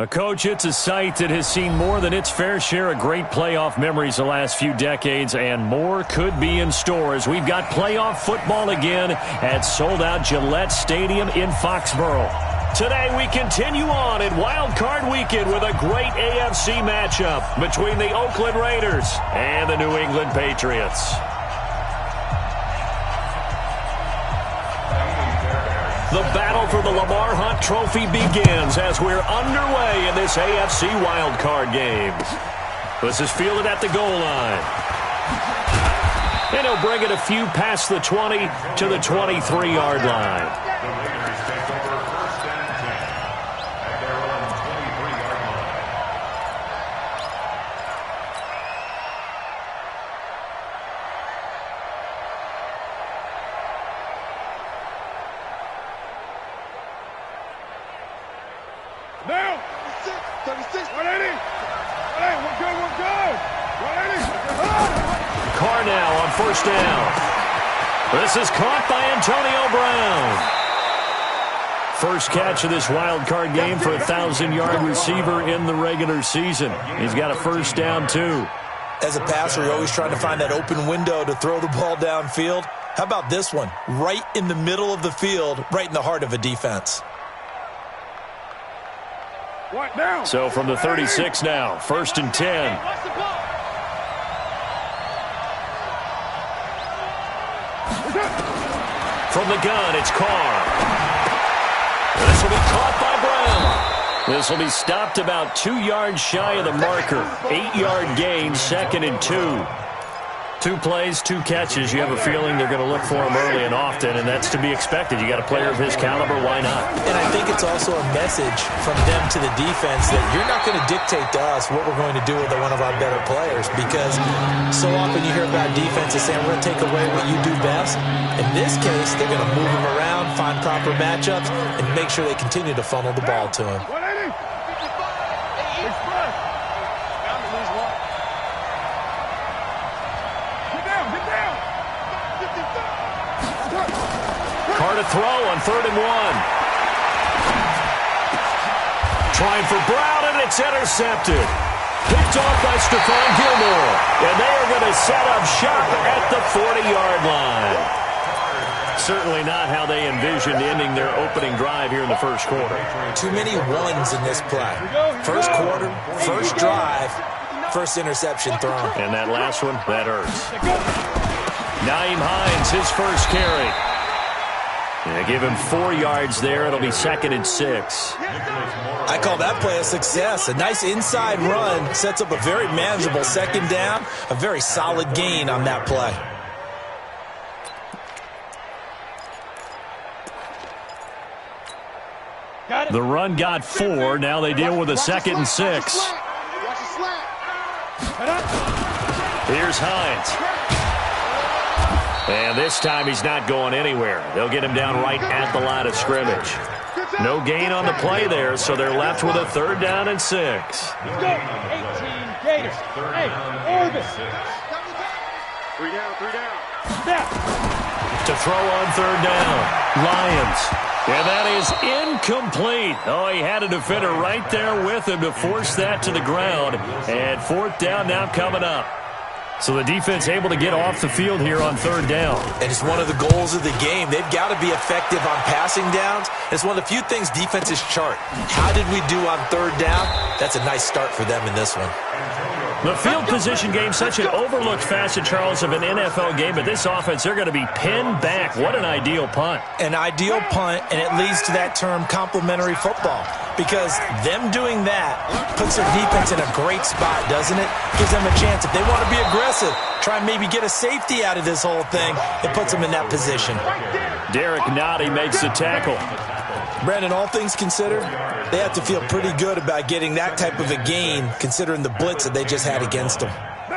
Coach, it's a site that has seen more than its fair share of great playoff memories the last few decades, and more could be in store as we've got playoff football again at sold-out Gillette Stadium in Foxborough. Today we continue on in Wild Card Weekend with a great AFC matchup between the Oakland Raiders and the New England Patriots. The battle for the Lamar Hunt Trophy begins as we're underway in this AFC wildcard game. This is fielded at the goal line. And he'll bring it a few past the 20 to the 23-yard line. Now, 36, 180. Hey, we're good, we're good. 180. Carr now on first down. This is caught by Antonio Brown. First catch of this wild card game for a 1,000-yard receiver in the regular season. He's got a first down, too. As a passer, you're always trying to find that open window to throw the ball downfield. How about this one? Right in the middle of the field, right in the heart of a defense. So from the 36 now, first and 10. From the gun, it's Carr. This will be caught by Brown. This will be stopped about 2 yards shy of the marker. 8-yard gain, second and 2. 2 plays, 2 catches. You have a feeling they're going to look for him early and often, and that's to be expected. You got a player of his caliber, why not? And I think it's also a message from them to the defense that you're not going to dictate to us what we're going to do with one of our better players, because so often you hear about defenses saying we're going to take away what you do best. In this case, they're going to move him around, find proper matchups, and make sure they continue to funnel the ball to him. Carr to throw on 3rd and 1. Trying for Brown, and it's intercepted. Picked off by Stephon Gilmore. And they are going to set up shop at the 40-yard line. Certainly not how they envisioned ending their opening drive here in the first quarter. Too many ones in this play. First quarter, first drive, first interception thrown. And that last one, that hurts. Nyheim Hines, his first carry. They give him 4 yards there. It'll be 2nd and 6. I call that play a success. A nice inside run sets up a very manageable second down. A very solid gain on that play. The run got 4. Now they deal with a 2nd and 6. Here's Hines. And this time he's not going anywhere. They'll get him down right at the line of scrimmage. No gain on the play there, so they're left with a 3rd down and 6. 18 Gators. Hey, Orbit. 3 down. To throw on 3rd down. Lions. And that is incomplete. Oh, he had a defender right there with him to force that to the ground. And 4th down now coming up. So the defense able to get off the field here on 3rd down. And it's one of the goals of the game. They've got to be effective on passing downs. It's one of the few things defenses chart. How did we do on 3rd down? That's a nice start for them in this one. The field position game, such an overlooked facet, Charles, of an NFL game. But this offense, they're going to be pinned back. What an ideal punt. An ideal punt, and it leads to that term complementary football. Because them doing that puts their defense in a great spot, doesn't it? Gives them a chance. If they want to be aggressive, try and maybe get a safety out of this whole thing, it puts them in that position. Derek Nottie makes the tackle. Brandon, all things considered, they have to feel pretty good about getting that type of a gain, considering the blitz that they just had against them.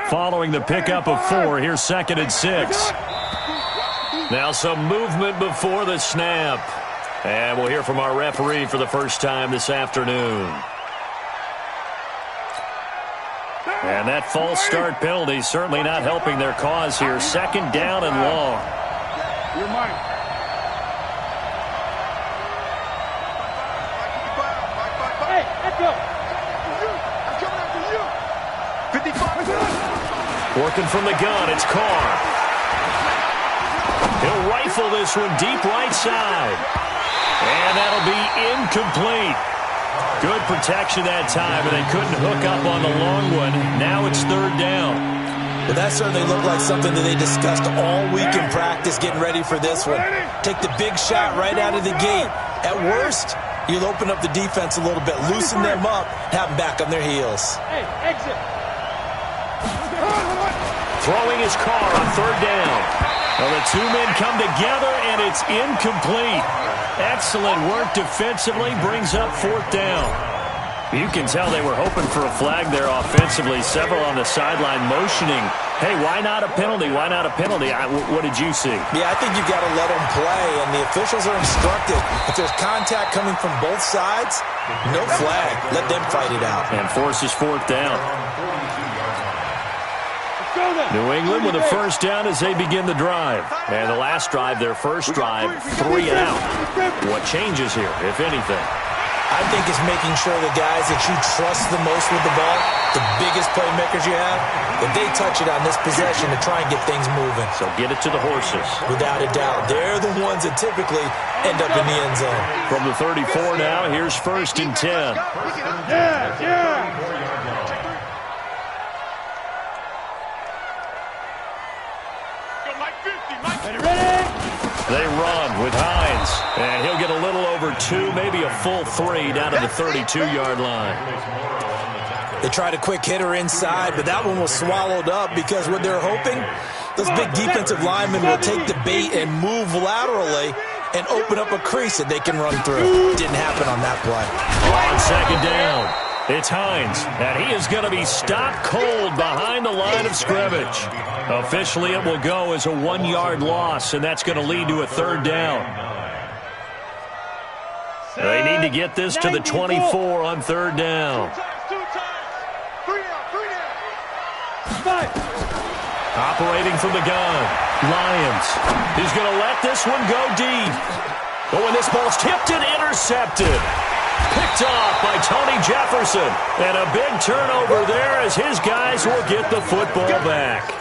Following the pickup of 4, here's 2nd and 6. Now some movement before the snap. And we'll hear from our referee for the first time this afternoon. And that false start penalty certainly not helping their cause here. 2nd down and long. You're mine. Hey, Working from the gun, it's Carr. He'll rifle this one deep right side. And that'll be incomplete. Good protection that time, and they couldn't hook up on the long one. Now it's third down. Well, that certainly looked like something that they discussed all week in practice, getting ready for this one. Take the big shot right out of the gate. At worst, you'll open up the defense a little bit, loosen them up, have them back on their heels. Hey, exit. Throwing his Carr on third down. Well, the two men come together, and it's incomplete. Excellent work defensively, brings up fourth down. You can tell they were hoping for a flag there offensively. Several on the sideline motioning, hey, why not a penalty? Why not a penalty? What did you see? Yeah, I think you've got to let them play, and the officials are instructed. If there's contact coming from both sides, no flag. Let them fight it out. And forces fourth down. New England with a first down as they begin the drive. And the last drive, their first drive, 3 and out. What changes here, if anything? I think it's making sure the guys that you trust the most with the ball, the biggest playmakers you have, that they touch it on this possession to try and get things moving. So get it to the horses. Without a doubt. They're the ones that typically end up in the end zone. From the 34 now, here's first and 10. They run with Hines, and he'll get a little over 2, maybe a full 3 down to the 32-yard line. They tried a quick hitter inside, but that one was swallowed up because what they're hoping, those big defensive linemen will take the bait and move laterally and open up a crease that they can run through. Didn't happen on that play. On second down, it's Hines, and he is going to be stopped cold behind the line of scrimmage. Officially, it will go as a 1-yard loss, and that's going to lead to a third down. They need to get this to the 24 on third down. Operating from the gun, Lyons. He's going to let this one go deep. But when this ball's tipped and intercepted. Picked off by Tony Jefferson. And a big turnover there as his guys will get the football back.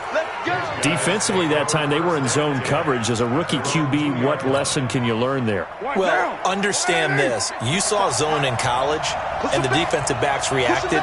Defensively that time, they were in zone coverage. As a rookie QB, what lesson can you learn there? Well, understand this. You saw zone in college, and the defensive backs reacted,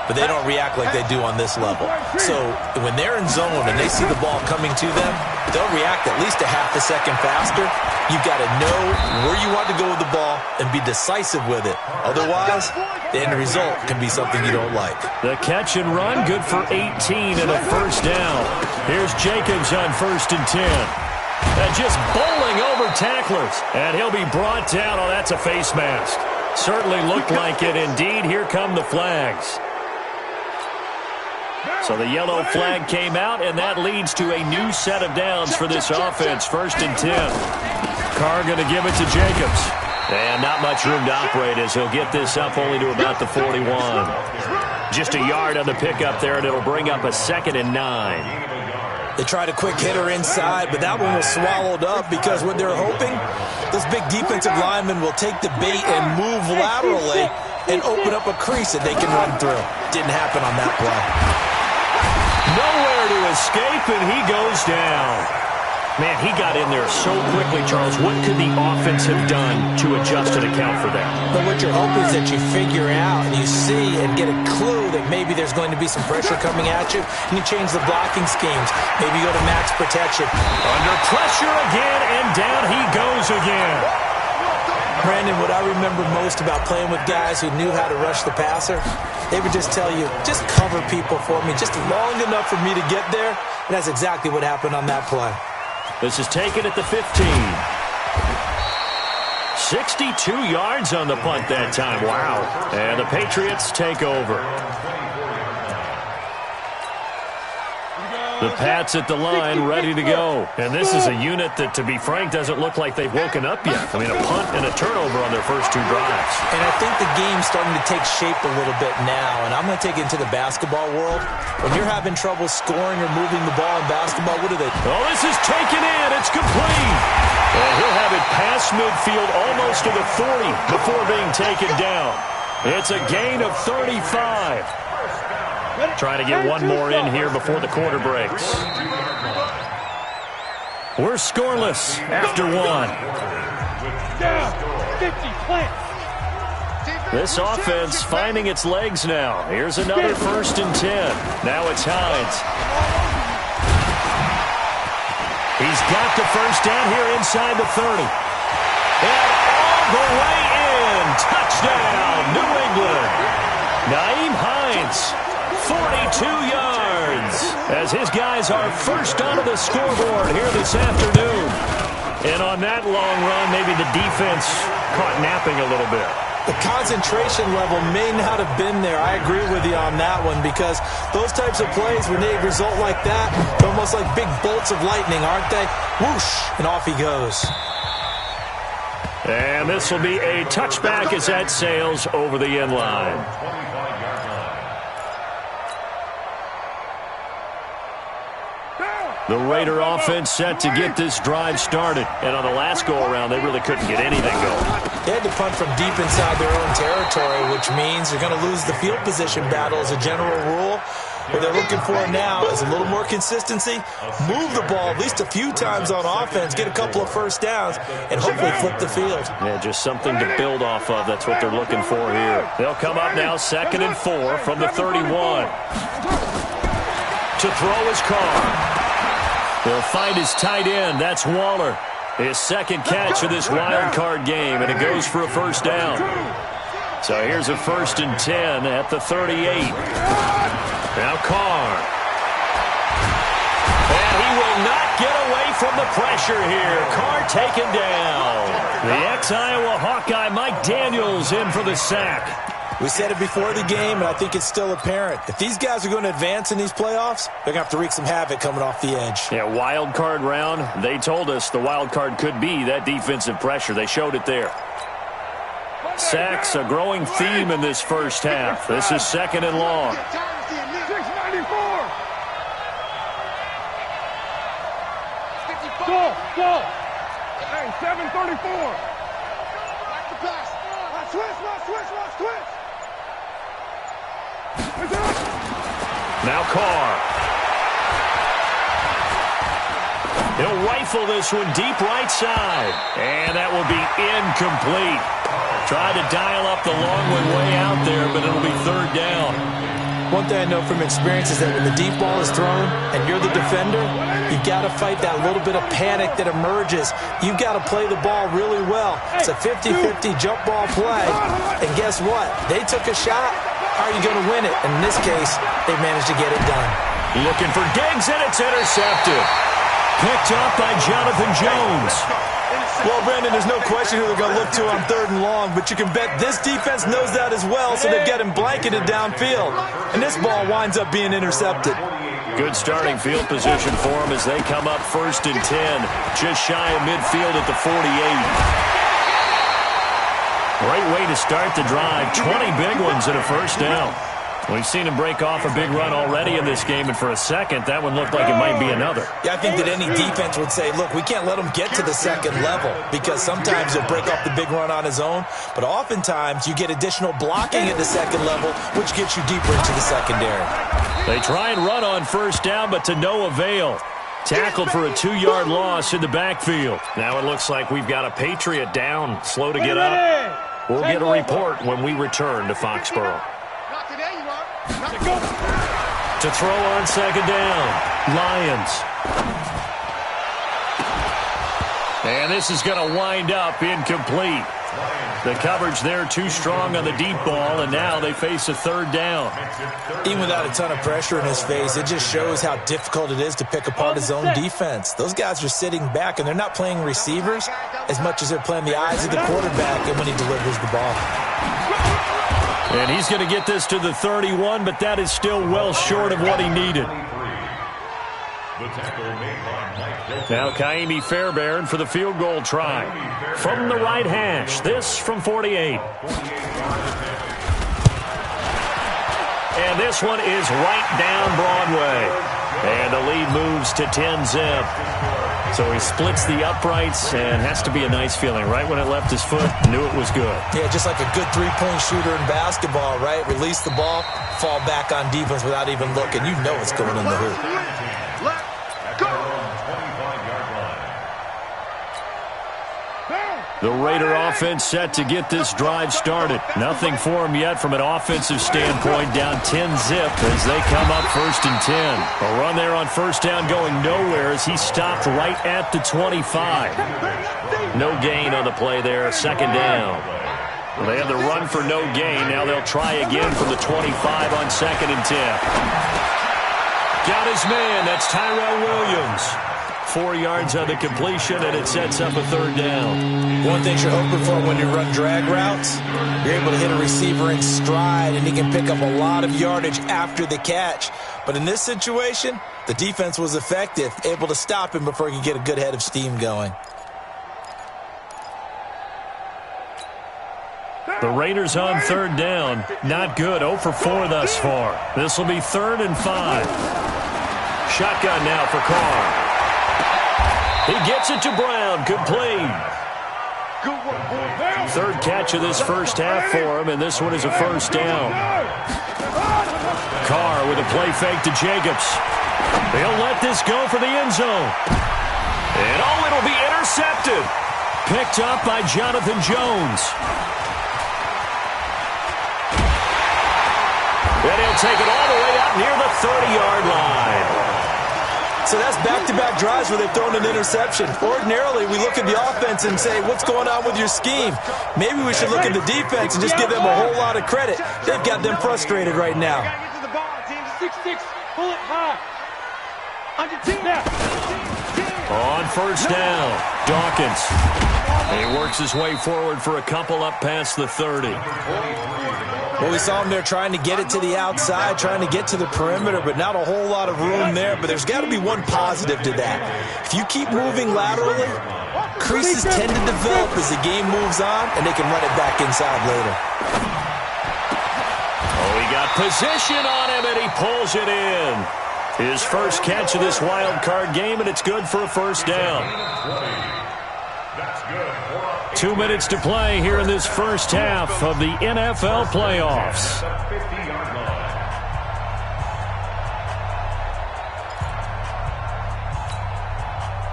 but they don't react like they do on this level. So when they're in zone and they see the ball coming to them, they'll react at least a half a second faster. You've got to know where you want to go with the ball and be decisive with it. Otherwise, the end result can be something you don't like. The catch and run, good for 18 and a first down. Here's Jacobs on first and 10. And just bowling over tacklers. And he'll be brought down. Oh, that's a face mask. Certainly looked like it. Indeed, here come the flags. So the yellow flag came out, and that leads to a new set of downs for this offense. First and 10. Carr going to give it to Jacobs. And not much room to operate as he'll get this up only to about the 41. Just a yard on the pickup there, and it'll bring up a 2nd and 9. They tried a quick hitter inside, but that one was swallowed up because what they're hoping, those big defensive linemen will take the bait and move laterally and open up a crease that they can run through. Didn't happen on that play. Nowhere to escape, and he goes down. Man, he got in there so quickly, Charles. What could the offense have done to adjust and account for that? But what you're hoping is that you figure out and you see and get a clue that maybe there's going to be some pressure coming at you, and you change the blocking schemes. Maybe go to max protection. Under pressure again, and down he goes again. Brandon, what I remember most about playing with guys who knew how to rush the passer, they would just tell you, just cover people for me, just long enough for me to get there. And that's exactly what happened on that play. This is taken at the 15. 62 yards on the punt that time. Wow. And the Patriots take over. The Pats at the line, ready to go. And this is a unit that, to be frank, doesn't look like they've woken up yet. I mean, a punt and a turnover on their first 2 drives. And I think the game's starting to take shape a little bit now. And I'm going to take it into the basketball world. When you're having trouble scoring or moving the ball in basketball, what do they do? Oh, this is taken in. It's complete. And he'll have it past midfield almost to the 40 before being taken down. It's a gain of 35. Trying to get one more in here before the quarter breaks. We're scoreless after one. This offense finding its legs now. Here's another 1st and 10. Now it's Hines. He's got the first down here inside the 30. And all the way in. Touchdown, New England. Nyheim Hines, 42 yards, as his guys are first onto the scoreboard here this afternoon. And on that long run, maybe the defense caught napping a little bit. The concentration level may not have been there. I agree with you on that one, because those types of plays, when they result like that, they're almost like big bolts of lightning, aren't they? Whoosh, and off he goes. And this will be a touchback as that sails over the end line. The Raider offense set to get this drive started. And on the last go-around, they really couldn't get anything going. They had to punt from deep inside their own territory, which means they're going to lose the field position battle as a general rule. What they're looking for now is a little more consistency, move the ball at least a few times on offense, get a couple of first downs, and hopefully flip the field. Yeah, just something to build off of. That's what they're looking for here. They'll come up now 2nd and 4 from the 31. To throw his Carr. He'll find his tight end. That's Waller. His second catch of this wild card game, and it goes for a first down. So here's a 1st and 10 at the 38. Now Carr. And he will not get away from the pressure here. Carr taken down. The ex-Iowa Hawkeye Mike Daniels in for the sack. We said it before the game, and I think it's still apparent. If these guys are going to advance in these playoffs, they're going to have to wreak some havoc coming off the edge. Yeah, wild card round. They told us the wild card could be that defensive pressure. They showed it there. Sacks, a growing theme in this first half. This is 2nd and long. 694. Go. Hey, 734. Back to pass. Switch. Now Carr. He'll rifle this one deep right side. And that will be incomplete. Tried to dial up the long one way out there, but it'll be 3rd down. One thing I know from experience is that when the deep ball is thrown and you're the defender, you've got to fight that little bit of panic that emerges. You've got to play the ball really well. It's a 50-50 jump ball play. And guess what? They took a shot. How are you going to win it? And in this case, they managed to get it done. Looking for Diggs, and it's intercepted. Picked up by Jonathan Jones. Well, Brandon, there's no question who they're going to look to on 3rd and long, but you can bet this defense knows that as well, so they've got him blanketed downfield. And this ball winds up being intercepted. Good starting field position for them as they come up 1st and 10, just shy of midfield at the 48. Great way to start the drive. 20 big ones and a first down. We've seen him break off a big run already in this game, and for a second, that one looked like it might be another. Yeah, I think that any defense would say, look, we can't let him get to the 2nd level, because sometimes he'll break off the big run on his own, but oftentimes you get additional blocking at the 2nd level, which gets you deeper into the secondary. They try and run on first down, but to no avail. Tackled for a 2-yard loss in the backfield. Now it looks like we've got a Patriot down, slow to get up. We'll get a report when we return to Foxborough. To throw on 2nd down, Lions. And this is going to wind up incomplete. The coverage there too strong on the deep ball, and now they face a 3rd down. Even without a ton of pressure in his face, it just shows how difficult it is to pick apart his own defense. Those guys are sitting back, and they're not playing receivers as much as they're playing the eyes of the quarterback and when he delivers the ball. And he's going to get this to the 31, but that is still well short of what he needed. Now Kaimi Fairbairn for the field goal try. From the right hash, this from 48. And this one is right down Broadway. And the lead moves to 10-zip. So he splits the uprights, and has to be a nice feeling. Right when it left his foot, knew it was good. Yeah, just like a good three-point shooter in basketball, right? Release the ball, fall back on defense without even looking. You know it's going in the hoop. Let's go. The Raider offense set to get this drive started. Nothing for them yet from an offensive standpoint. Down 10-zip as they come up 1st and 10. A run there on first down going nowhere as he stopped right at the 25. No gain on the play there. 2nd down. Well, they had the run for no gain. Now they'll try again from the 25 on 2nd and 10. Got his man. That's Tyrell Williams. 4 yards on the completion, and it sets up a 3rd down. One thing you're hoping for when you run drag routes, you're able to hit a receiver in stride, and he can pick up a lot of yardage after the catch. But in this situation, the defense was effective, able to stop him before he could get a good head of steam going. The Raiders on 3rd down. Not good. 0 for 4 thus far. This will be 3rd and 5. Shotgun now for Carr. He gets it to Brown. Complete. 3rd catch of this first half for him, and this one is a 1st down. Carr with a play fake to Jacobs. They'll let this go for the end zone. And it'll be intercepted. Picked up by Jonathan Jones. And he'll take it all the way up near the 30-yard line. So that's back-to-back drives where they've thrown an interception. Ordinarily, we look at the offense and say, what's going on with your scheme? Maybe we should look at the defense and just give them a whole lot of credit. They've got them frustrated right now. Get to the ball, team. 6-6. Pull it high. On your team now. On 1st down, Dawkins. He works his way forward for a couple up past the 30. Well, we saw him there trying to get it to the outside, trying to get to the perimeter, but not a whole lot of room there. But there's got to be one positive to that. If you keep moving laterally, creases tend to develop as the game moves on, and they can run it back inside later. Oh, he got position on him, and he pulls it in. His first catch of this wild card game, and it's good for a 1st down. 2 minutes to play here in this first half of the NFL playoffs.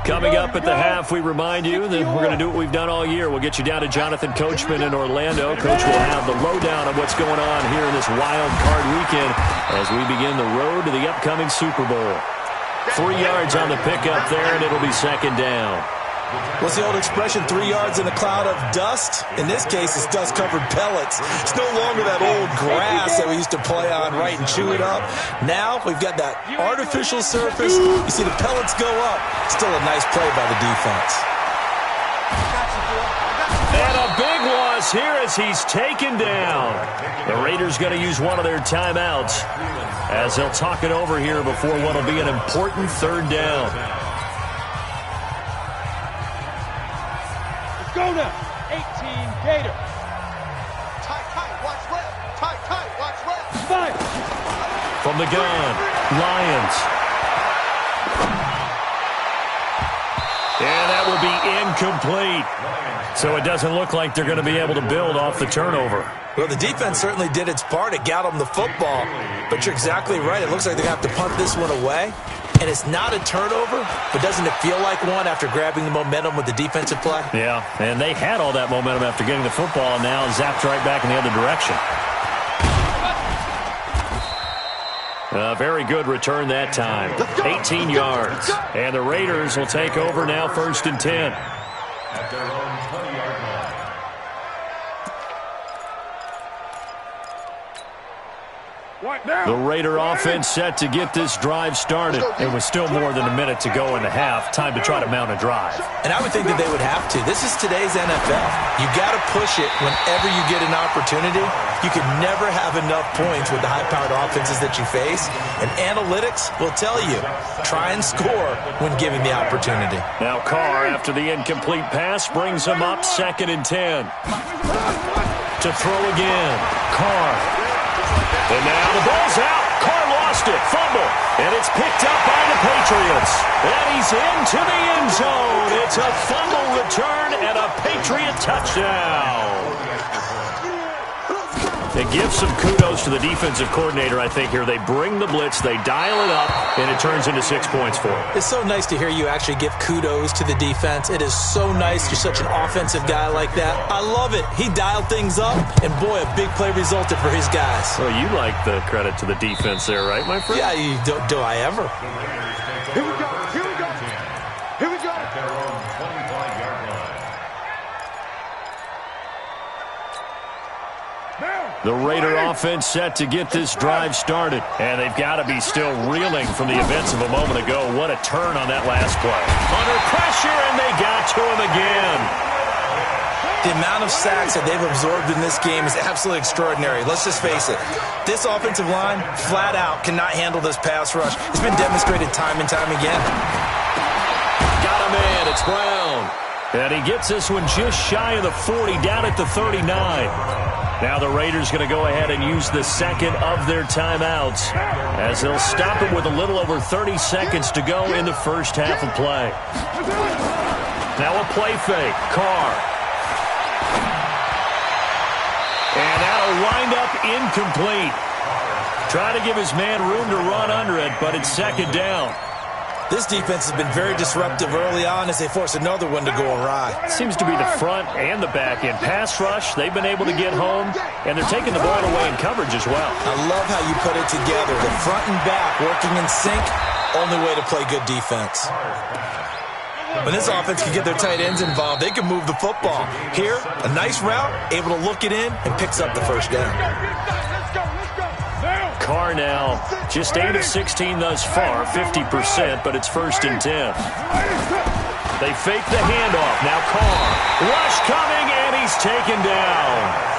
Coming up at the half, we remind you that we're going to do what we've done all year. We'll get you down to Jonathan Coachman in Orlando. Coach will have the lowdown of what's going on here in this wild card weekend as we begin the road to the upcoming Super Bowl. 3 yards on the pickup there, and it'll be 2nd down. What's the old expression, 3 yards in a cloud of dust? In this case, it's dust-covered pellets. It's no longer that old grass that we used to play on, right, and chew it up. Now we've got that artificial surface. You see the pellets go up. Still a nice play by the defense. And a big loss here as he's taken down. The Raiders going to use one of their timeouts as they'll talk it over here before what will be an important 3rd down. Go now. 18 Gator. Tight, watch left. Tight, watch left. Fire. From the gun, Lions. And that will be incomplete. So it doesn't look like they're going to be able to build off the turnover. Well, the defense certainly did its part. It got them the football. But you're exactly right. It looks like they're going to have to punt this one away. And it's not a turnover, but doesn't it feel like one after grabbing the momentum with the defensive play? Yeah, and they had all that momentum after getting the football, and now zapped right back in the other direction. A very good return that time. 18 yards. And the Raiders will take over now 1st and 10. The Raider offense set to get this drive started. It was still more than a minute to go in the half. Time to try to mount a drive. And I would think that they would have to. This is today's NFL. You got to push it whenever you get an opportunity. You can never have enough points with the high-powered offenses that you face. And analytics will tell you, try and score when given the opportunity. Now Carr, after the incomplete pass, brings him up 2nd and 10. To throw again. Carr. And now the ball's out. Carr lost it. Fumble. And it's picked up by the Patriots. And he's into the end zone. It's a fumble return and a Patriot touchdown. They give some kudos to the defensive coordinator, I think, here. They bring the blitz, they dial it up, and it turns into 6 points for them. It's so nice to hear you actually give kudos to the defense. It is so nice. You're such an offensive guy like that. I love it. He dialed things up, and boy, a big play resulted for his guys. Well, you like the credit to the defense there, right, my friend? Yeah, do I ever? Here we go. Here we go. Here we go. The Raider offense set to get this drive started. And they've got to be still reeling from the events of a moment ago. What a turn on that last play. Under pressure, and they got to him again. The amount of sacks that they've absorbed in this game is absolutely extraordinary. Let's just face it. This offensive line, flat out, cannot handle this pass rush. It's been demonstrated time and time again. Got a man. It's Brown. And he gets this one just shy of the 40, down at the 39. Now the Raiders going to go ahead and use the second of their timeouts as they'll stop it with a little over 30 seconds to go in the first half of play. Now a play fake. Carr. And that'll wind up incomplete. Try to give his man room to run under it, but it's second down. This defense has been very disruptive early on as they force another one to go awry. Seems to be the front and the back end. Pass rush, they've been able to get home, and they're taking the ball away in coverage as well. I love how you put it together. The front and back working in sync, only way to play good defense. When this offense can get their tight ends involved, they can move the football. Here, a nice route, able to look it in, and picks up the first down. Carr now just 8 of 16 thus far, 50%, but it's 1st and 10. They fake the handoff. Now Carr. Rush coming, and he's taken down.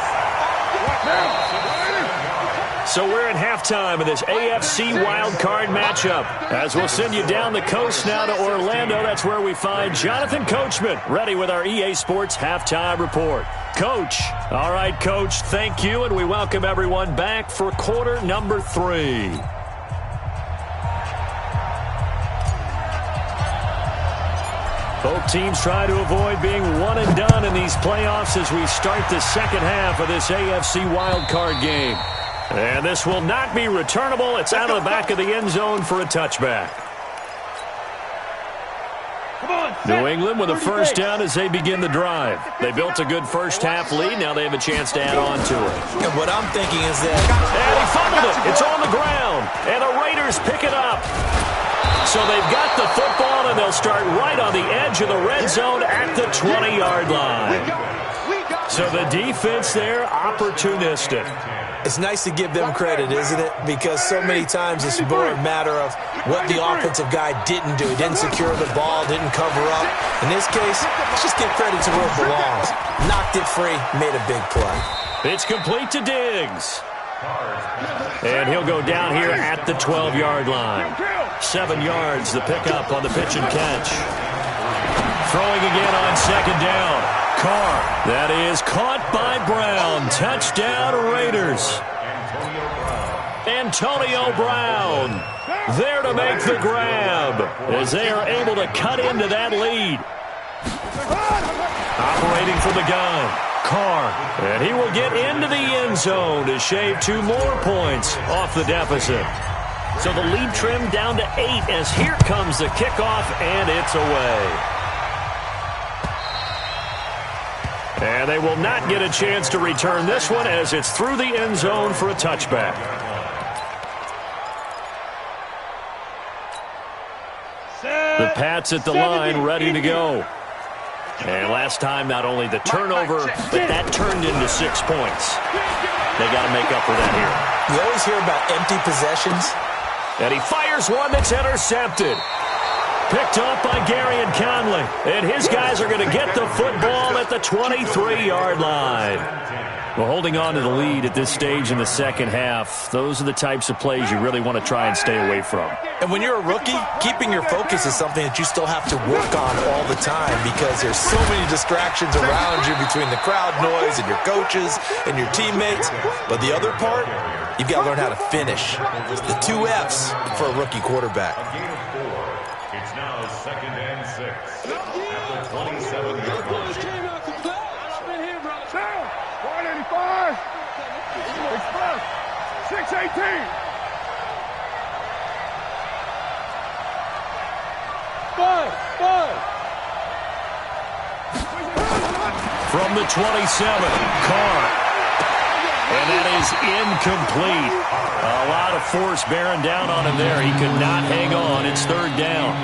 So we're at halftime of this AFC wildcard matchup. As we'll send you down the coast now to Orlando, that's where we find Jonathan Coachman, ready with our EA Sports Halftime Report. Coach. All right, Coach, thank you, and we welcome everyone back for quarter number 3. Both teams try to avoid being one and done in these playoffs as we start the second half of this AFC wildcard game. And this will not be returnable. It's out of the back of the end zone for a touchback. New England with a first down as they begin the drive. They built a good first half lead. Now they have a chance to add on to it. And what I'm thinking is that... And he fumbled it. It's on the ground. And the Raiders pick it up. So they've got the football, and they'll start right on the edge of the red zone at the 20-yard line. So the defense there, opportunistic. It's nice to give them credit, isn't it? Because so many times it's more a matter of what the offensive guy didn't do. He didn't secure the ball, didn't cover up. In this case, let's just give credit to where it belongs. Knocked it free, made a big play. It's complete to Diggs. And he'll go down here at the 12-yard line. 7 yards, the pickup on the pitch and catch. Throwing again on second down. Carr. That is caught by Brown. Touchdown Raiders. Antonio Brown there to make the grab as they are able to cut into that lead. Operating from the gun. Carr. And he will get into the end zone to shave 2 more points off the deficit. So the lead trimmed down to 8 as here comes the kickoff, and it's away. And they will not get a chance to return this one as it's through the end zone for a touchback. The Pats at the line ready to go. And last time, not only the turnover, but that turned into 6 points. They got to make up for that here. You always hear about empty possessions. And he fires one that's intercepted. Picked off by Garyon Conley. And his guys are going to get the football at the 23-yard line. Well, holding on to the lead at this stage in the second half, those are the types of plays you really want to try and stay away from. And when you're a rookie, keeping your focus is something that you still have to work on all the time because there's so many distractions around you between the crowd noise and your coaches and your teammates. But the other part, you've got to learn how to finish. The 2 F's for a rookie quarterback. It's now 2nd and 6 at the 27-yard line. 185. Express. 618. 5. From the 27, Carr. And that is incomplete. A lot of force bearing down on him there. He could not hang on. It's 3rd down.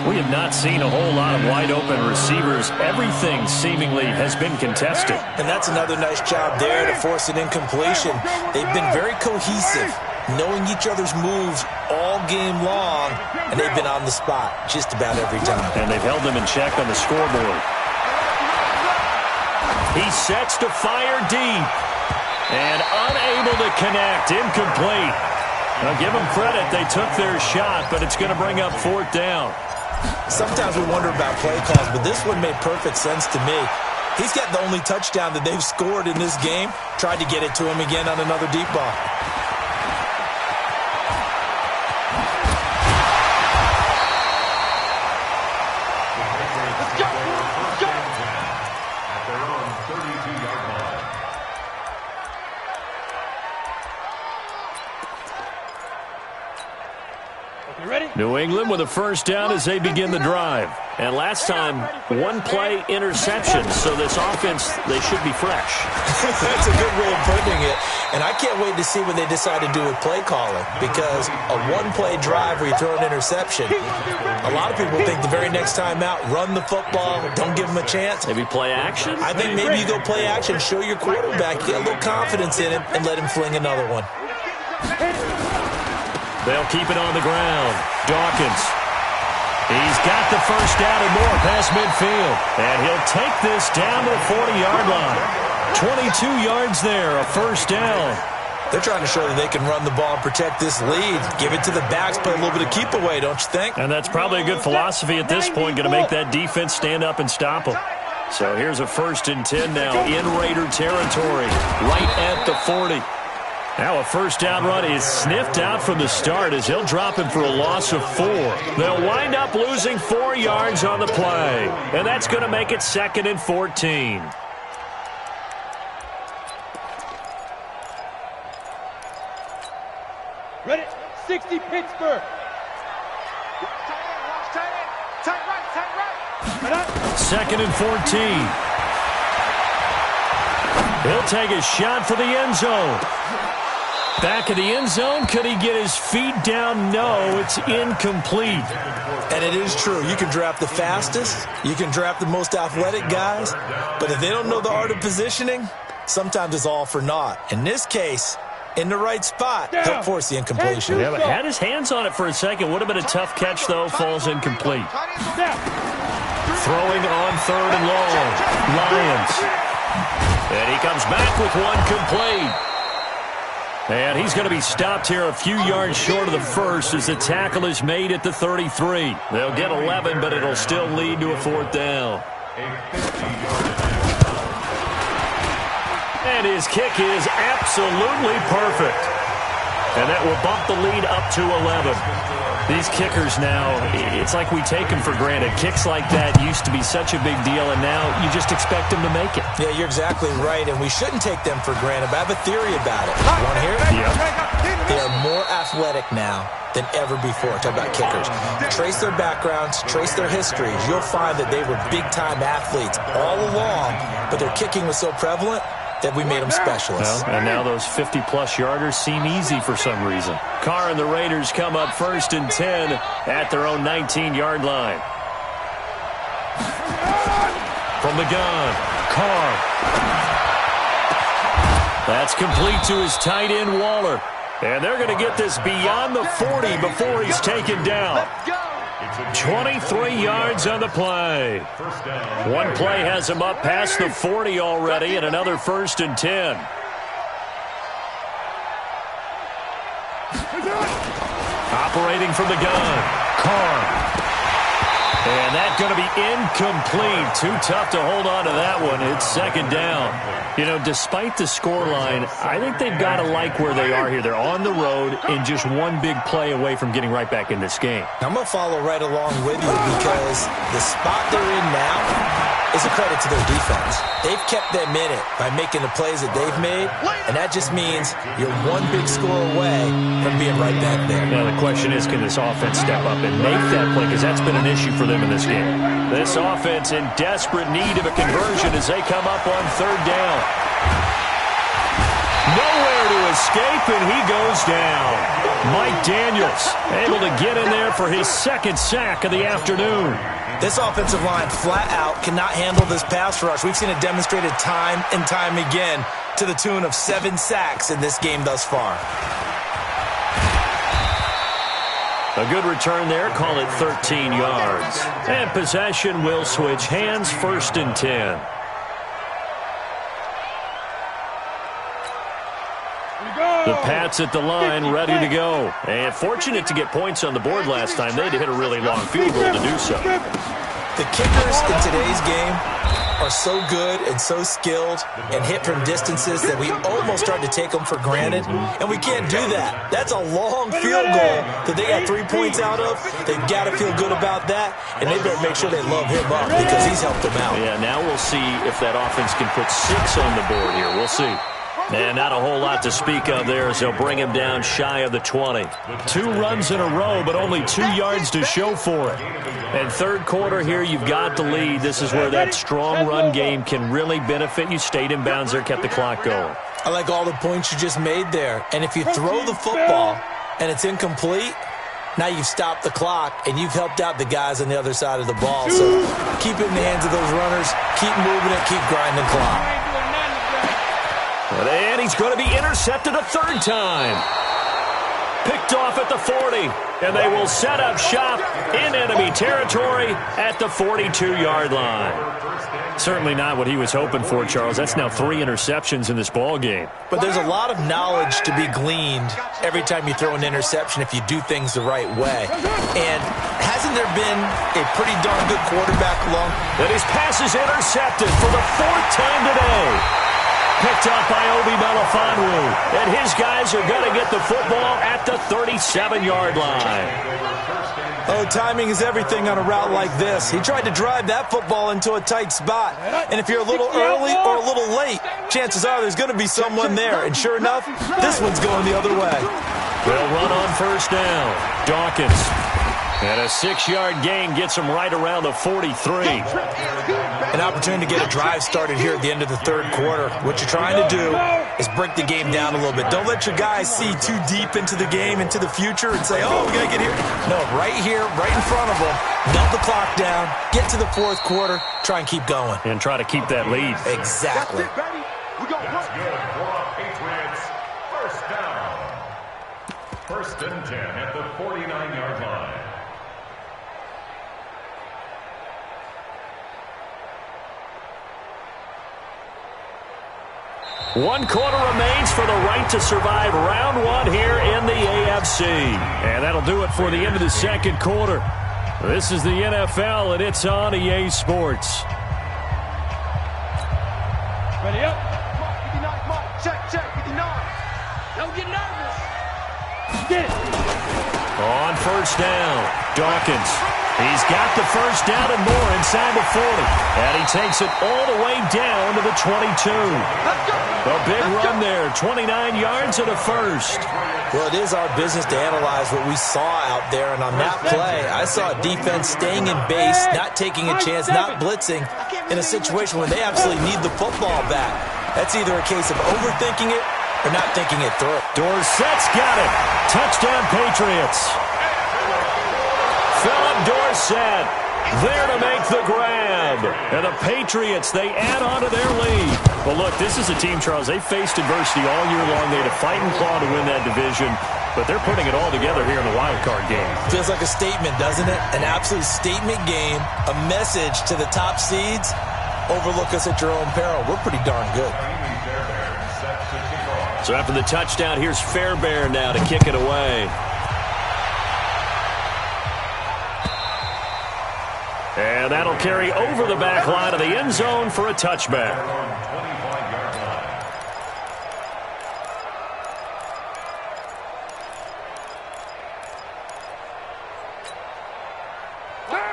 We have not seen a whole lot of wide-open receivers. Everything seemingly has been contested. And that's another nice job there to force an incompletion. They've been very cohesive, knowing each other's moves all game long, and they've been on the spot just about every time. And they've held them in check on the scoreboard. He sets to fire deep. And unable to connect. Incomplete. Now, give them credit. They took their shot, but it's going to bring up 4th down. Sometimes we wonder about play calls, but this one made perfect sense to me. He's got the only touchdown that they've scored in this game. Tried to get it to him again on another deep ball. At their own 32-yard line. New England with a 1st down as they begin the drive. And last time, 1-play interception. So this offense, they should be fresh. That's a good way of putting it. And I can't wait to see what they decide to do with play calling. Because a 1-play drive where you throw an interception, a lot of people think the very next time out, run the football, don't give them a chance. Maybe play action? I think maybe you go play action, show your quarterback, get a little confidence in him, and let him fling another one. They'll keep it on the ground. Dawkins. He's got the 1st down and more past midfield. And he'll take this down to the 40-yard line. 22 yards there, a 1st down. They're trying to show that they can run the ball and protect this lead. Give it to the backs, play a little bit of keep away, don't you think? And that's probably a good philosophy at this point, going to make that defense stand up and stop them. So here's a 1st and 10 now in Raider territory, right at the 40. Now a 1st down run is sniffed out from the start as he'll drop him for a loss of 4. They'll wind up losing 4 yards on the play. And that's going to make it 2nd and 14. Ready? 60 Pittsburgh. Tight right. 2nd and 14. He'll take a shot for the end zone. Back of the end zone. Could he get his feet down? No, it's incomplete. And it is true. You can draft the fastest. You can draft the most athletic guys. But if they don't know the art of positioning, sometimes it's all for naught. In this case, in the right spot, he'll force the incompletion. Yeah, but had his hands on it for a second. Would have been a tough catch, though. Falls incomplete. Throwing on 3rd and long. Lions. And he comes back with one complete. And he's going to be stopped here a few yards short of the 1st as the tackle is made at the 33. They'll get 11, but it'll still lead to a 4th down. And his kick is absolutely perfect. And that will bump the lead up to 11. These kickers now, it's like we take them for granted. Kicks like that used to be such a big deal, and now you just expect them to make it. Yeah, you're exactly right, and we shouldn't take them for granted, but I have a theory about it. You want to hear it? Yep. They are more athletic now than ever before. Talk about kickers. Trace their backgrounds, trace their histories. You'll find that they were big-time athletes all along, but their kicking was so prevalent that we made them specialists. Well, and now those 50-plus yarders seem easy for some reason. Carr and the Raiders come up 1st and 10 at their own 19-yard line. From the gun, Carr. That's complete to his tight end, Waller. And they're going to get this beyond the 40 before he's taken down. 23 yards on the play. One play has him up past the 40 already, and another 1st and 10. Operating from the gun, Carr. And that's going to be incomplete. Too tough to hold on to that one. It's 2nd down. You know, despite the scoreline, I think they've got to like where they are here. They're on the road and just one big play away from getting right back in this game. I'm going to follow right along with you because the spot they're in now is a credit to their defense. They've kept them in it by making the plays that they've made, and that just means you're one big score away from being right back there. Now, the question is, can this offense step up and make that play? Because that's been an issue for them in this game. This offense in desperate need of a conversion as they come up on 3rd down. Nowhere to escape, and he goes down. Mike Daniels able to get in there for his 2nd sack of the afternoon. This offensive line flat out cannot handle this pass rush. We've seen it demonstrated time and time again to the tune of 7 sacks in this game thus far. A good return there. Call it 13 yards. And possession will switch hands. 1st and 10. The Pats at the line, ready to go. And fortunate to get points on the board last time. They had to hit a really long field goal to do so. The kickers in today's game are so good and so skilled and hit from distances that we almost start to take them for granted, and we can't do that. That's a long field goal that they got 3 points out of. They've got to feel good about that, and they better make sure they love him up because he's helped them out. Yeah, now we'll see if that offense can put 6 on the board here. We'll see. And not a whole lot to speak of there as they'll bring him down shy of the 20. 2 runs in a row, but only 2 yards to show for it. And 3rd quarter here, you've got the lead. This is where that strong run game can really benefit you. Stayed in bounds there, kept the clock going. I like all the points you just made there. And if you throw the football and it's incomplete, now you've stopped the clock and you've helped out the guys on the other side of the ball. So keep it in the hands of those runners. Keep moving it. Keep grinding the clock. And he's going to be intercepted a 3rd time. Picked off at the 40. And they will set up shop in enemy territory at the 42-yard line. Certainly not what he was hoping for, Charles. That's now 3 interceptions in this ball game. But there's a lot of knowledge to be gleaned every time you throw an interception if you do things the right way. And hasn't there been a pretty darn good quarterback along? And his pass is intercepted for the 4th time today. Picked up by Obi Melifonwu. And his guys are going to get the football at the 37-yard line. Oh, timing is everything on a route like this. He tried to drive that football into a tight spot. And if you're a little early or a little late, chances are there's going to be someone there. And sure enough, this one's going the other way. They'll run on 1st down. Dawkins. And a 6-yard gain gets him right around the 43. An opportunity to get a drive started here at the end of the 3rd quarter. What you're trying to do is break the game down a little bit. Don't let your guys see too deep into the game, into the future, and say, oh, we got to get here. No, right here, right in front of them, melt the clock down, get to the 4th quarter, try and keep going. And try to keep that lead. Exactly. That's it, baby. We got That's good for our Patriots. 1st down. 1st and 10 at the 49-yard line. One quarter remains for the right to survive round 1 here in the AFC. And that'll do it for the end of the 2nd quarter. This is the NFL, and it's on EA Sports. Ready up. Mark, 59, Mark. Check, 59. Don't get nervous. Get it. On 1st down, Dawkins. He's got the 1st down and more inside the 40. And he takes it all the way down to the 22. A big run there, 29 yards and a 1st. Well, it is our business to analyze what we saw out there. And on that play, I saw a defense staying in base, not taking a chance, not blitzing in a situation where they absolutely need the football back. That's either a case of overthinking it or not thinking it through. Dorsett's got it. Touchdown, Patriots. Philip Dorsett There to make the grab. And the Patriots, they add on to their lead. But look, this is a team, Charles, they faced adversity all year long. They had to fight and claw to win that division. But they're putting it all together here in the wild card game. Feels like a statement, doesn't it? An absolute statement game. A message to the top seeds. Overlook us at your own peril. We're pretty darn good. So after the touchdown, here's Fairbairn now to kick it away. And that'll carry over the back line of the end zone for a touchback.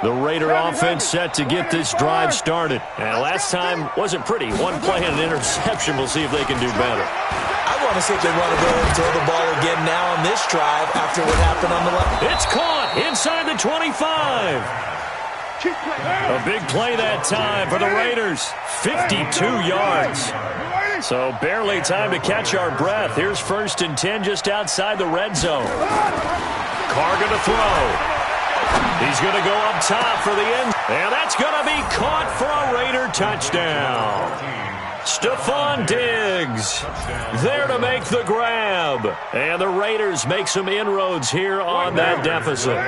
The Raider offense set to get this drive started. And last time wasn't pretty. One play and an interception. We'll see if they can do better. I want to see if they want to go and throw the ball again now on this drive after what happened on the left. It's caught inside the 25. A big play that time for the Raiders. 52 yards. So barely time to catch our breath. Here's 1st and 10 just outside the red zone. Carr going to throw. He's going to go up top for the end. And that's going to be caught for a Raider touchdown. Stephon Diggs there to make the grab. And the Raiders make some inroads here on that deficit.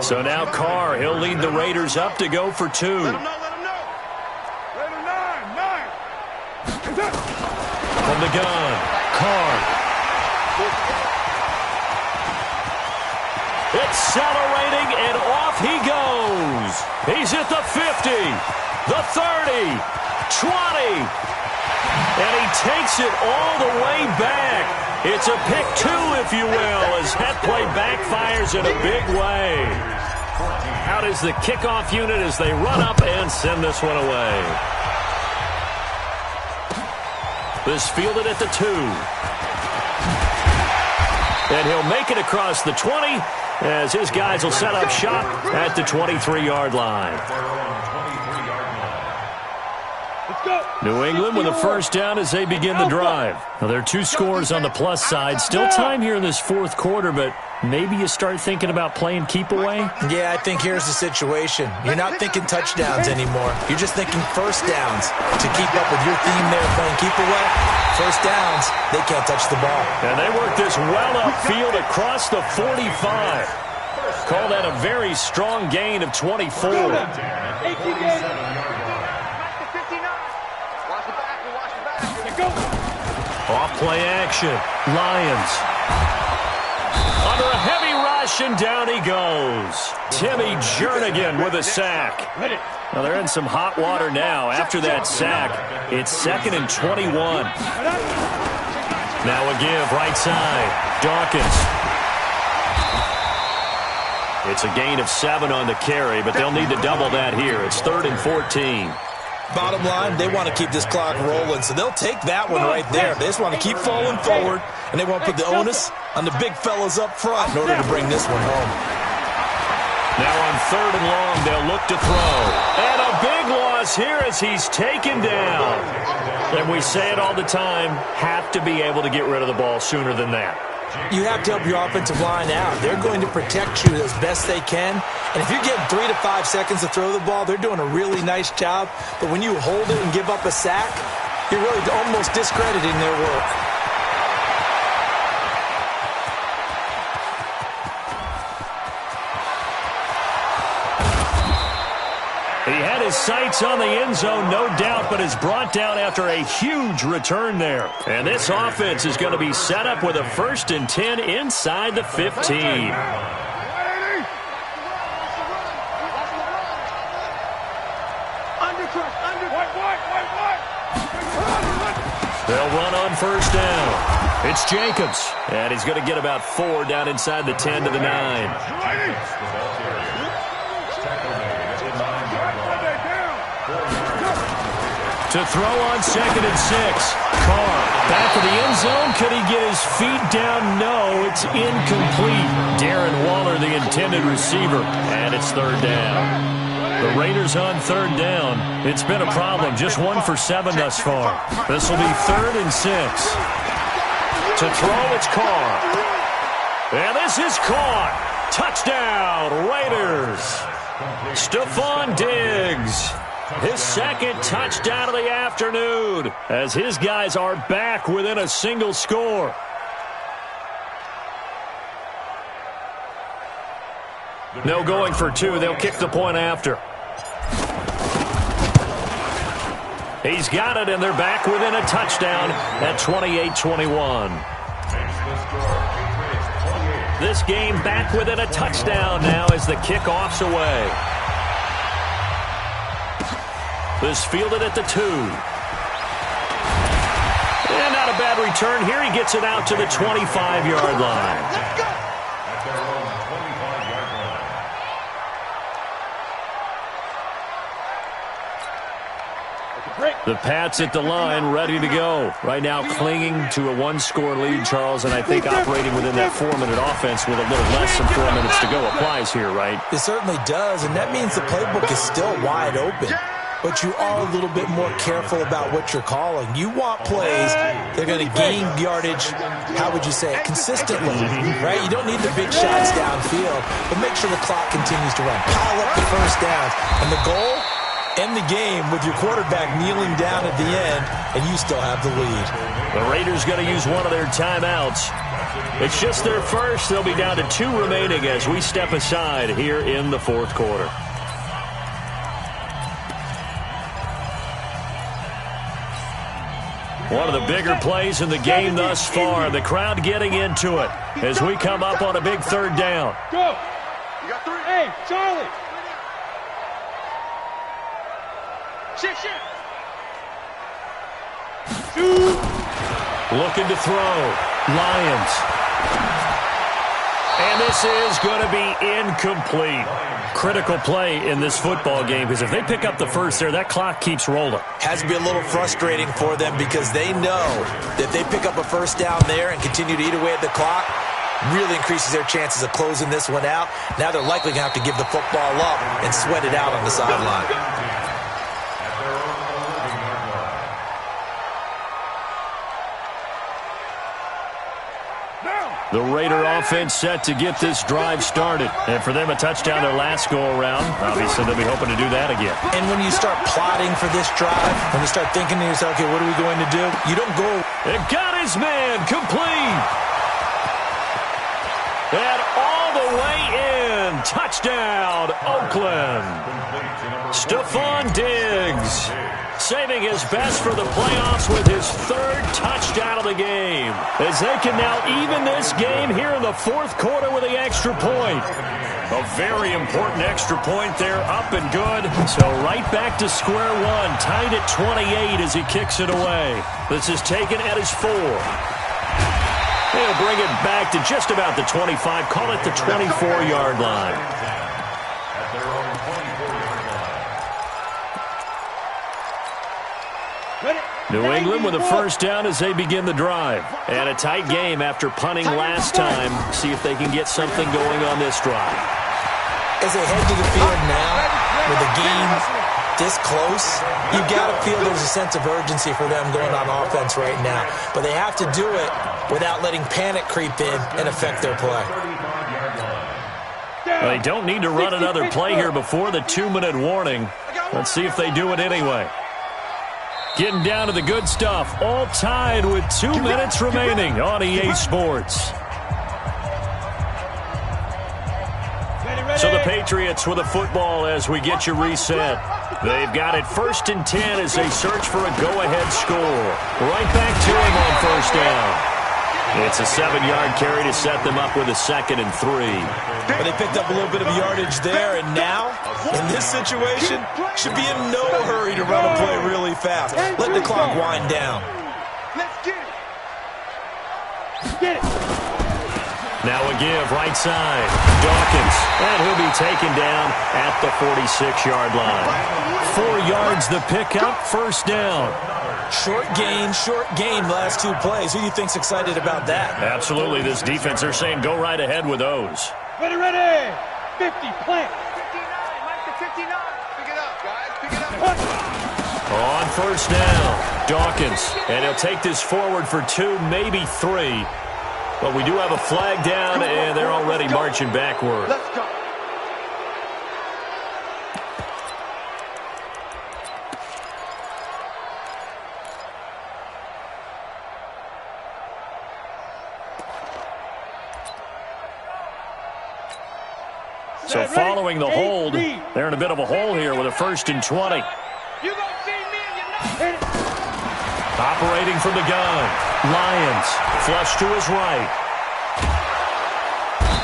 So now Carr, he'll lead the Raiders up to go for 2. Let him know. Raider 9. From the gun, Carr. Accelerating, and off he goes. He's at the 50, the 30, 20. And he takes it all the way back. It's a pick 2, if you will, as that play backfires in a big way. Out is the kickoff unit as they run up and send this one away. This fielded at the 2. And he'll make it across the 20 as his guys will set up shop at the 23-yard line. New England with a first down as they begin the drive. Now, there are 2 scores on the plus side. Still time here in this 4th quarter, but maybe you start thinking about playing keep away? Yeah, I think here's the situation. You're not thinking touchdowns anymore. You're just thinking first downs. To keep up with your theme there playing keep away, first downs, they can't touch the ball. And they work this well upfield across the 45. Call that a very strong gain of 24. Off play action. Lions. Under a heavy rush, and down he goes. Timmy Jernigan with a sack. Now they're in some hot water now. After that sack, it's 2nd and 21. Now a give right side. Dawkins. It's a gain of 7 on the carry, but they'll need to double that here. It's 3rd and 14. Bottom line, they want to keep this clock rolling, so they'll take that one right there. They just want to keep falling forward, and they want to put the onus on the big fellas up front in order to bring this one home. Now on 3rd and long, they'll look to throw. And a big loss here as he's taken down. And we say it all the time, have to be able to get rid of the ball sooner than that. You have to help your offensive line out. They're going to protect you as best they can. And if you give 3 to 5 seconds to throw the ball, they're doing a really nice job. But when you hold it and give up a sack, you're really almost discrediting their work. He had his sights on the end zone, no doubt, but is brought down after a huge return there. And this offense is going to be set up with a 1st and 10 inside the 15. They'll run on 1st down. It's Jacobs. And he's going to get about 4 down inside the 10 to the 9. To throw on 2nd and 6. Carr back of the end zone. Could he get his feet down? No, it's incomplete. Darren Waller, the intended receiver. And it's 3rd down. The Raiders on 3rd down. It's been a problem. Just 1 for 7 thus far. This will be 3rd and 6. To throw, it's Carr. And this is caught. Touchdown, Raiders. Stephon Diggs, his second touchdown of the afternoon, as his guys are back within a single score. No going for two. They'll kick the point after. He's got it, and they're back within a touchdown at 28-21. This game back within a touchdown now as the kickoff's away. This fielded at the 2. And not a bad return here. He gets it out to the 25-yard line. Let's go. The Pats at the line, ready to go. Right now clinging to a one-score lead, Charles, and I think operating within that 4-minute offense with a little less than 4 minutes to go applies here, right? It certainly does, and that means the playbook is still wide open. But you are a little bit more careful about what you're calling. You want plays they're going to gain yardage, how would you say it, consistently, right? You don't need the big shots downfield, but make sure the clock continues to run. Pile up the first downs, and the goal, end the game with your quarterback kneeling down at the end, and you still have the lead. The Raiders going to use one of their timeouts. It's just their first. They'll be down to 2 remaining as we step aside here in the fourth quarter. One of the bigger plays in the game thus far. The crowd getting into it as we come up on a big third down. Go. You got 3. Hey, Charlie. Shit. Shoot. Looking to throw. Lions. And this is going to be incomplete. Critical play in this football game because if they pick up the first there, that clock keeps rolling. Has to be a little frustrating for them because they know that if they pick up a first down there and continue to eat away at the clock, really increases their chances of closing this one out. Now they're likely going to have to give the football up and sweat it out on the sideline. The Raider offense set to get this drive started. And for them, a touchdown their last go-around. Obviously, they'll be hoping to do that again. And when you start plotting for this drive, when you start thinking to yourself, okay, what are we going to do? You don't go. It got his man complete. And all the way in. Touchdown, Oakland. Stephon Diggs saving his best for the playoffs with his 3rd touchdown of the game. As they can now even this game here in the fourth quarter with the extra point. A very important extra point there, up and good. So right back to square one, tied at 28 as he kicks it away. This is taken at his 4. He'll bring it back to just about the 25, call it the 24-yard line. New England with a first down as they begin the drive. And a tight game after punting last time. See if they can get something going on this drive. As they head to the field now, with the game this close, you got to feel there's a sense of urgency for them going on offense right now. But they have to do it without letting panic creep in and affect their play. Well, they don't need to run another play here before the 2-minute warning. Let's see if they do it anyway. Getting down to the good stuff. All tied with 2 minutes remaining on EA Sports. So the Patriots with a football as we get you reset. They've got it 1st and 10 as they search for a go-ahead score. Right back to him on first down. It's a 7-yard carry to set them up with a 2nd and 3. But they picked up a little bit of yardage there, and now, in this situation, should be in no hurry to run a play really fast. Let the clock wind down. Let's get it. Get it. Now a give, right side. Dawkins, and he'll be taken down at the 46-yard line. 4 yards the pickup, first down. Short gain, last 2 plays. Who do you think's excited about that? Absolutely, this defense, they're saying go right ahead with those. Ready. 50, plant. 59, Mike to 59. Pick it up, guys. Pick it up. On first down, Dawkins, and he'll take this forward for 2, maybe 3. But we do have a flag down, and they're already marching backward. Let's go. So following the hold, they're in a bit of a hole here with a 1st and 20. You gonna see me and you're not. Operating from the gun. Lyons flush to his right.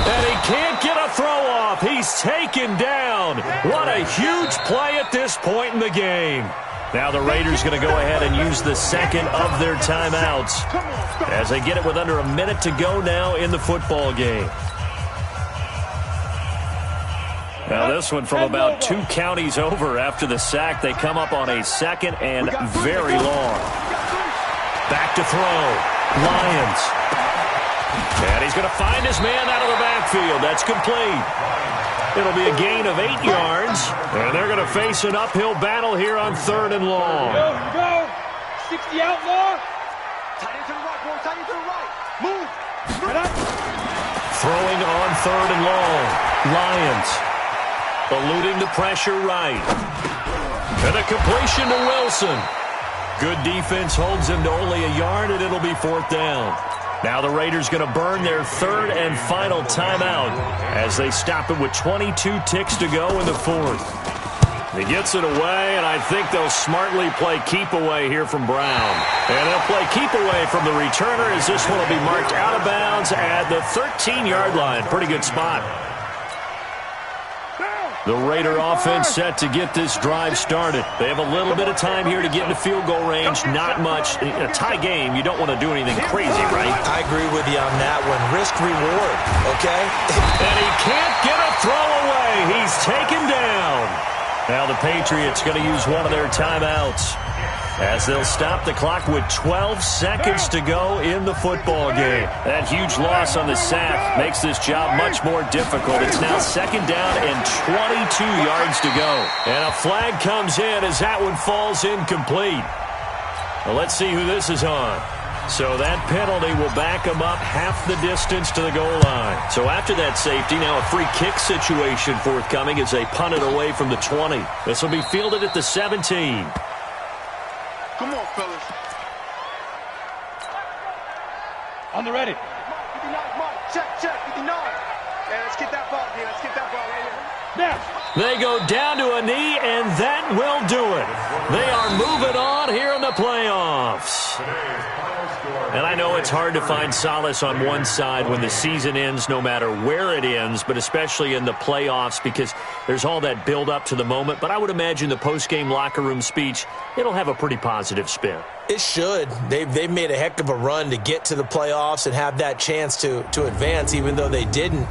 And he can't get a throw off. He's taken down. What a huge play at this point in the game. Now the Raiders going to go ahead and use the second of their timeouts as they get it with under a minute to go now in the football game. Now this one from about 2 counties over after the sack. They come up on a 2nd and very long. Back to throw. Lyons. And he's going to find his man out of the backfield. That's complete. It'll be a gain of 8 yards. And they're going to face an uphill battle here on 3rd and long. Here we go. 60 out more. Tight end to the right, boy. Tight end to the right. Move. Throwing on 3rd and long. Lyons. Eluding the pressure right. And a completion to Wilson. Good defense holds him to only a yard, and it'll be 4th down. Now the Raiders going to burn their 3rd and final timeout as they stop it with 22 ticks to go in the 4th. He gets it away, and I think they'll smartly play keep away here from Brown. And they'll play keep away from the returner as this one will be marked out of bounds at the 13-yard line. Pretty good spot. The Raider offense set to get this drive started. They have a little bit of time here to get into field goal range. Not much. In a tie game, you don't want to do anything crazy, right? I agree with you on that one. Risk-reward, okay? And he can't get a throw away. He's taken down. Now the Patriots going to use one of their timeouts as they'll stop the clock with 12 seconds to go in the football game. That huge loss on the sack makes this job much more difficult. It's now 2nd down and 22 yards to go. And a flag comes in as that one falls incomplete. Well, let's see who this is on. So that penalty will back them up half the distance to the goal line. So after that safety, now a free kick situation forthcoming as they punt it away from the 20. This will be fielded at the 17. Come on, fellas. On the ready. 59, Mike. Check, 59. Hey, let's get that ball, man. Let's get that ball right here. Now. They go down to a knee, and that will do it. They are moving on here in the playoffs. And I know it's hard to find solace on one side when the season ends, no matter where it ends, but especially in the playoffs because there's all that build-up to the moment. But I would imagine the post-game locker room speech, it'll have a pretty positive spin. It should. They've made a heck of a run to get to the playoffs and have that chance to advance, even though they didn't.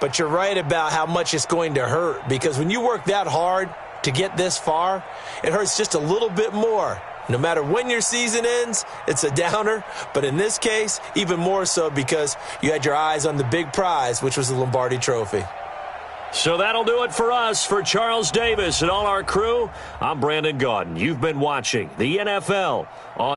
But you're right about how much it's going to hurt because when you work that hard to get this far, it hurts just a little bit more. No matter when your season ends, it's a downer. But in this case, even more so because you had your eyes on the big prize, which was the Lombardi Trophy. So that'll do it for us. For Charles Davis and all our crew, I'm Brandon Gaudin. You've been watching the NFL on